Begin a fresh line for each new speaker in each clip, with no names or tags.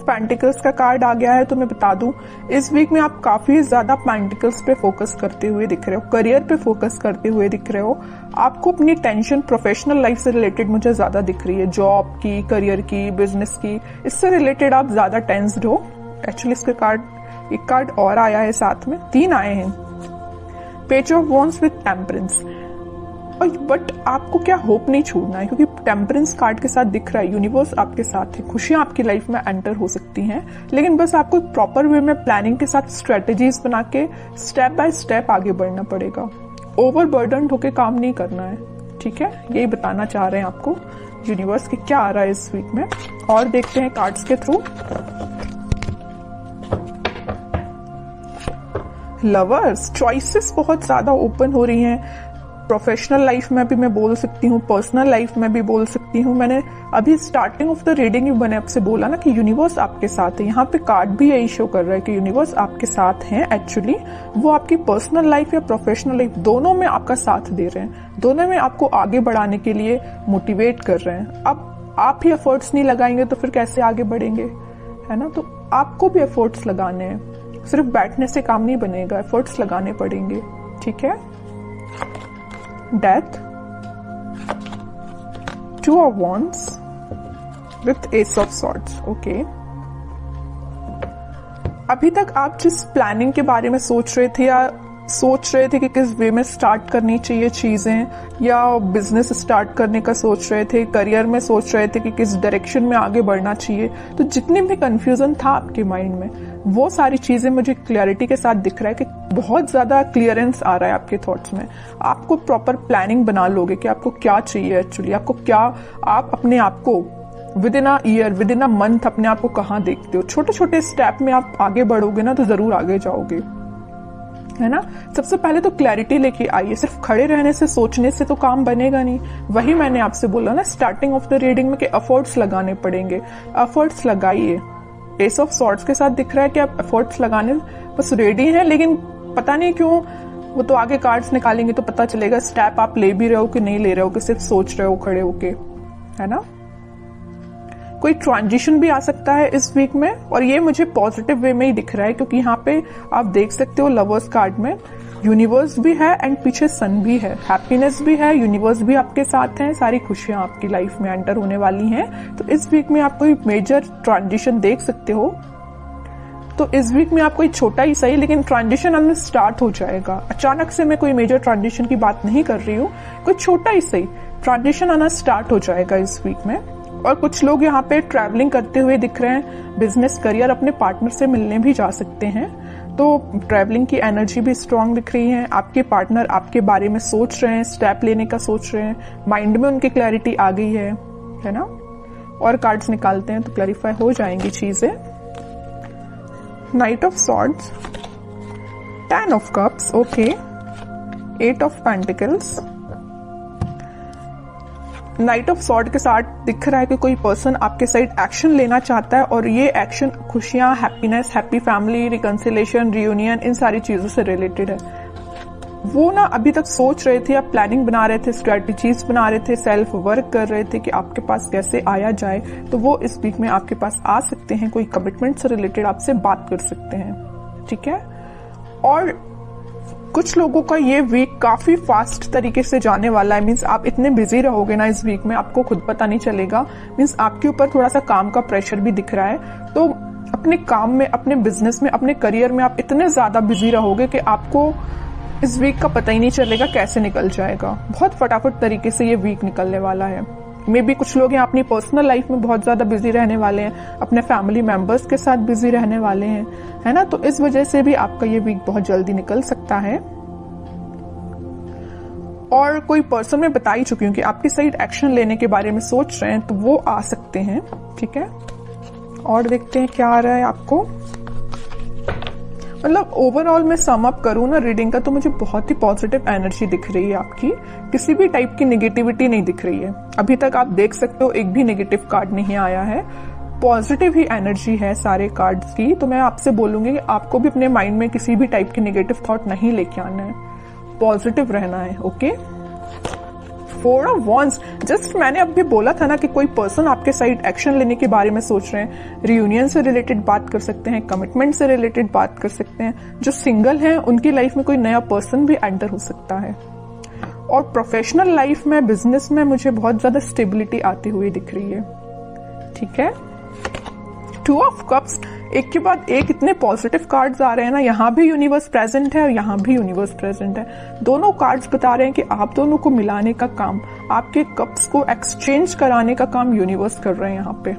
Pentacles का card आ गया है। तो मैं बता दूं, इस वीक में आप काफी ज्यादा पेंटिकल्स पे फोकस करते हुए दिख रहे हो, करियर पे फोकस करते हुए दिख रहे हो। आपको अपनी टेंशन प्रोफेशनल लाइफ से रिलेटेड मुझे ज्यादा दिख रही है, जॉब की, करियर की, बिजनेस की, इससे रिलेटेड आप ज्यादा टेंस्ड हो। एक्चुअली इसके कार्ड, एक कार्ड और आया है साथ में, 3 आए हैं, page of wands with temperance. But आपको क्या होप नहीं छोड़ना है, क्योंकि टेम्परेंस कार्ड के साथ दिख रहा है यूनिवर्स आपके साथ है, खुशियां आपकी लाइफ में एंटर हो सकती हैं, लेकिन बस आपको प्रॉपर वे में प्लानिंग के साथ स्ट्रेटेजीज बना के स्टेप बाय स्टेप आगे बढ़ना पड़ेगा। ओवरबर्डन होके काम नहीं करना है, ठीक है। यही बताना चाह रहे हैं आपको यूनिवर्स के क्या आ रहा है इस वीक में। और देखते हैं कार्ड्स के थ्रू। लवर्स, चॉइसेस बहुत ज्यादा ओपन हो रही हैं। प्रोफेशनल लाइफ में भी मैं बोल सकती हूँ, पर्सनल लाइफ में भी बोल सकती हूँ। मैंने अभी स्टार्टिंग ऑफ द रीडिंग मैंने आपसे बोला ना कि यूनिवर्स आपके साथ है। यहाँ पे कार्ड भी यही शो कर रहा है कि यूनिवर्स आपके साथ हैं। एक्चुअली वो आपकी पर्सनल लाइफ या प्रोफेशनल लाइफ दोनों में आपका साथ दे रहे हैं, दोनों में आपको आगे बढ़ाने के लिए मोटिवेट कर रहे हैं। अब आप ही एफर्ट्स नहीं लगाएंगे तो फिर कैसे आगे बढ़ेंगे, है ना। तो आपको भी एफर्ट्स लगाने हैं, सिर्फ बैठने से काम नहीं बनेगा, एफर्ट्स लगाने पड़ेंगे, ठीक है। Death, 2 of wands with ace of swords, okay. अभी तक आप जिस प्लानिंग के बारे में सोच रहे थे या सोच रहे थे कि किस वे में स्टार्ट करनी चाहिए चीजें, या बिजनेस स्टार्ट करने का सोच रहे थे, करियर में सोच रहे थे कि किस डायरेक्शन में आगे बढ़ना चाहिए, तो जितने भी कंफ्यूजन था आपके माइंड में, वो सारी चीजें मुझे क्लैरिटी के साथ दिख रहा है कि बहुत ज्यादा क्लियरेंस आ रहा है आपके थॉट्स में। आपको प्रॉपर प्लानिंग बना लोगे कि आपको क्या चाहिए एक्चुअली, आपको क्या, आप अपने आप को with in a year, with in a month अपने आप को कहाँ देखते हो। छोटे छोटे स्टेप में आप आगे बढ़ोगे ना तो जरूर आगे जाओगे, है ना। सबसे पहले तो क्लैरिटी लेके आइए, सिर्फ खड़े रहने से, सोचने से तो काम बनेगा नहीं। वही मैंने आपसे बोला ना स्टार्टिंग ऑफ द रीडिंग में कि एफर्ट्स लगाने पड़ेंगे, एफर्ट्स लगाइए। एस ऑफ सॉर्ड्स के साथ दिख रहा है कि आप एफर्ट्स लगाने बस रेडी हैं, लेकिन पता नहीं क्यों, वो तो आगे कार्ड्स निकालेंगे तो पता चलेगा स्टेप आप ले भी रहे हो कि नहीं ले रहे हो, कि सिर्फ सोच रहे हो खड़े होके, है ना। कोई ट्रांजिशन भी आ सकता है इस वीक में, और ये मुझे पॉजिटिव वे में ही दिख रहा है, क्योंकि यहाँ पे आप देख सकते हो लवर्स कार्ड में यूनिवर्स भी है एंड पीछे सन भी है, हैप्पीनेस भी है, यूनिवर्स भी आपके साथ है, सारी खुशियां आपकी लाइफ में एंटर होने वाली हैं। तो इस वीक में आप कोई मेजर ट्रांजिशन देख सकते हो। तो इस वीक में आप कोई छोटा ही सही, लेकिन ट्रांजिशन अब स्टार्ट हो जाएगा। अचानक से मैं कोई मेजर ट्रांजिशन की बात नहीं कर रही हूँ, कोई छोटा ही सही ट्रांजिशन आना स्टार्ट हो जाएगा इस वीक में। और कुछ लोग यहाँ पे ट्रैवलिंग करते हुए दिख रहे हैं, बिजनेस करियर अपने पार्टनर से मिलने भी जा सकते हैं, तो ट्रैवलिंग की एनर्जी भी स्ट्रांग दिख रही है। आपके पार्टनर आपके बारे में सोच रहे हैं, स्टेप लेने का सोच रहे हैं, माइंड में उनकी क्लैरिटी आ गई है ना। और कार्ड्स निकालते हैं तो क्लैरिफाई हो जाएंगी चीजें। Night of swords, 10 of cups, okay, 8 of pentacles. Night of sword के साथ दिख रहा है कि कोई पर्सन आपके साइड एक्शन लेना चाहता है, और ये एक्शन खुशियां, happiness, happy family, reconciliation, reunion, इन सारी चीजों से रिलेटेड है। वो ना अभी तक सोच रहे थे, आप प्लानिंग बना रहे थे, स्ट्रेटेजीज बना रहे थे, सेल्फ वर्क कर रहे थे कि आपके पास कैसे आया जाए, तो वो इस वीक में आपके पास आ सकते हैं, कोई कमिटमेंट से रिलेटेड आपसे बात कर सकते हैं, ठीक है। और कुछ लोगों का ये वीक काफी फास्ट तरीके से जाने वाला है, मीन्स आप इतने बिजी रहोगे ना इस वीक में, आपको खुद पता नहीं चलेगा। मीन्स आपके ऊपर थोड़ा सा काम का प्रेशर भी दिख रहा है, तो अपने काम में, अपने बिजनेस में, अपने करियर में आप इतने ज्यादा बिजी रहोगे कि आपको इस वीक का पता ही नहीं चलेगा कैसे निकल जाएगा। बहुत फटाफट तरीके से ये वीक निकलने वाला है। मे बी कुछ लोग यहाँ अपनी पर्सनल लाइफ में बहुत ज्यादा बिजी रहने वाले हैं, अपने फैमिली मेंबर्स के साथ बिजी रहने वाले हैं, है ना। तो इस वजह से भी आपका ये वीक बहुत जल्दी निकल सकता है। और कोई पर्सन मैं बता ही चुकी हूँ कि आपकी साइड एक्शन लेने के बारे में सोच रहे हैं, तो वो आ सकते हैं, ठीक है। और देखते हैं क्या आ रहा है आपको। मतलब ओवरऑल मैं सम अप करूँ ना रीडिंग का, तो मुझे बहुत ही पॉजिटिव एनर्जी दिख रही है आपकी, किसी भी टाइप की नेगेटिविटी नहीं दिख रही है। अभी तक आप देख सकते हो एक भी नेगेटिव कार्ड नहीं आया है, पॉजिटिव ही एनर्जी है सारे कार्ड्स की। तो मैं आपसे बोलूंगी कि आपको भी अपने माइंड में किसी भी टाइप की नेगेटिव थॉट नहीं लेके आना है, पॉजिटिव रहना है, ओके। 4 ऑफ वॉन्ड्स, जस्ट मैंने अभी बोला था ना कि कोई पर्सन आपके साइड एक्शन लेने के बारे में सोच रहे हैं। रियूनियन से रिलेटेड बात कर सकते हैं, कमिटमेंट से रिलेटेड बात कर सकते हैं। जो सिंगल हैं उनकी लाइफ में कोई नया पर्सन भी एंटर हो सकता है। और प्रोफेशनल लाइफ में, बिजनेस में मुझे बहुत ज्यादा स्टेबिलिटी आती हुई दिख रही है। ठीक है, 2 ऑफ कप्स, एक के बाद एक इतने पॉजिटिव कार्ड्स आ रहे हैं ना। यहाँ भी यूनिवर्स प्रेजेंट है और यहाँ भी यूनिवर्स प्रेजेंट है। दोनों कार्ड्स बता रहे हैं कि आप दोनों को मिलाने का काम, आपके कप्स को एक्सचेंज कराने का काम यूनिवर्स कर रहे हैं यहाँ पे,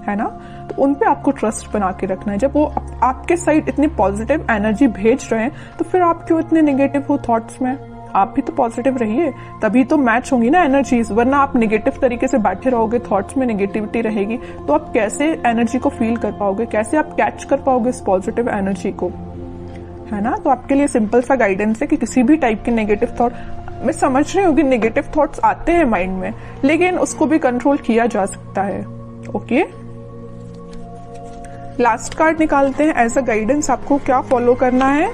है ना। तो उन पे आपको ट्रस्ट बना के रखना है। जब वो आपके साइड इतनी पॉजिटिव एनर्जी भेज रहे हैं तो फिर आप क्यों इतने नेगेटिव हो थॉट्स में। आप भी तो पॉजिटिव रहिए, तभी तो मैच होंगी ना एनर्जीज। वरना आप नेगेटिव तरीके से बैठे रहोगे, थॉट्स में नेगेटिविटी रहेगी, तो आप कैसे एनर्जी को फील कर पाओगे, कैसे आप कैच कर पाओगे इस पॉजिटिव एनर्जी को, है ना। तो आपके लिए सिंपल सा गाइडेंस है कि किसी भी टाइप के नेगेटिव थॉट, मैं समझ रही हूँ कि नेगेटिव थॉट्स आते हैं माइंड में, लेकिन उसको भी कंट्रोल किया जा सकता है। ओके, लास्ट कार्ड निकालते हैं एज अ गाइडेंस, आपको क्या फॉलो करना है।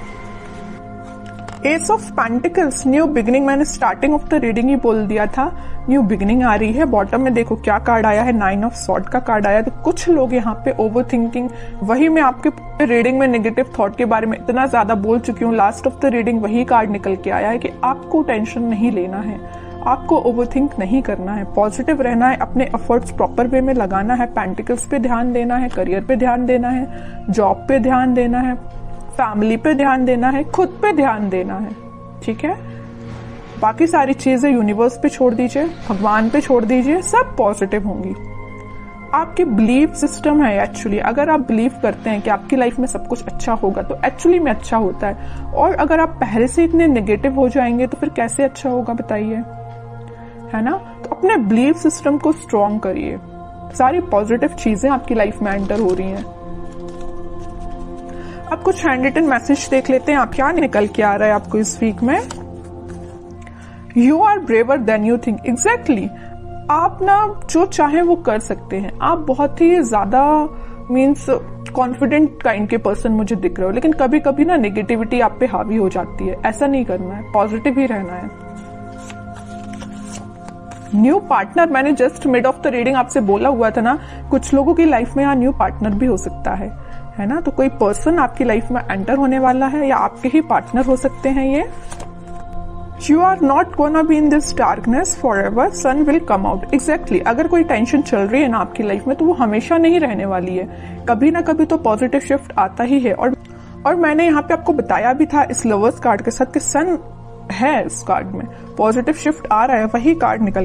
S of pentacles, new beginning. मैंने स्टार्टिंग ऑफ द रीडिंग ही बोल दिया था, न्यू बिगिनिंग आ रही है। बॉटम में देखो क्या कार्ड आया है, 9 ऑफ सॉर्ड का कार्ड आया। तो कुछ लोग यहाँ पे ओवर थिंकिंग, वही मैं आपके रीडिंग में नेगेटिव थॉट के बारे में इतना ज्यादा बोल चुकी हूँ, लास्ट ऑफ द रीडिंग वही कार्ड निकल के आया है कि आपको टेंशन नहीं लेना है, आपको ओवरथिंक नहीं करना है, पॉजिटिव रहना है, अपने एफर्ट्स प्रॉपर वे में लगाना है, पेंटिकल्स पे ध्यान देना है, करियर पे ध्यान देना है, जॉब पे ध्यान देना है, फैमिली पे ध्यान देना है, खुद पे ध्यान देना है। ठीक है, बाकी सारी चीजें यूनिवर्स पे छोड़ दीजिए, भगवान पे छोड़ दीजिए, सब पॉजिटिव होंगी। आपकी बिलीफ सिस्टम है एक्चुअली। अगर आप बिलीव करते हैं कि आपकी लाइफ में सब कुछ अच्छा होगा तो एक्चुअली में अच्छा होता है। और अगर आप पहले से इतने नेगेटिव हो जाएंगे तो फिर कैसे अच्छा होगा बताइए, है ना। तो अपने बिलीफ सिस्टम को स्ट्रॉन्ग करिए, सारी पॉजिटिव चीजें आपकी लाइफ में एंटर हो रही हैं। अब कुछ हैंड रिटन मैसेज देख लेते हैं, आप क्या निकल के आ रहा है आपको इस वीक में। You are braver than you think. Exactly, आप ना जो चाहे वो कर सकते हैं। आप बहुत ही ज्यादा मीन्स कॉन्फिडेंट काइंड के पर्सन मुझे दिख रहे हो, लेकिन कभी कभी ना नेगेटिविटी आप पे हावी हो जाती है। ऐसा नहीं करना है, पॉजिटिव ही रहना है। न्यू पार्टनर, मैंने just mid of the reading आपसे बोला हुआ था ना, कुछ लोगों की लाइफ में यहाँ न्यू पार्टनर भी हो सकता है ना। तो कोई पर्सन आपकी लाइफ में एंटर होने वाला है या आपके ही पार्टनर हो सकते हैं ये। You are not gonna be in this darkness forever, sun will come out. Exactly, अगर कोई टेंशन चल रही है ना आपकी लाइफ में तो वो हमेशा नहीं रहने वाली है, कभी ना कभी तो पॉजिटिव शिफ्ट आता ही है। और मैंने यहाँ पे आपको बताया भी था इस लवर्स कार्ड के साथ कि सन है इस कार्ड में, पॉजिटिव शिफ्ट आ रहा है, वही कार्ड निकल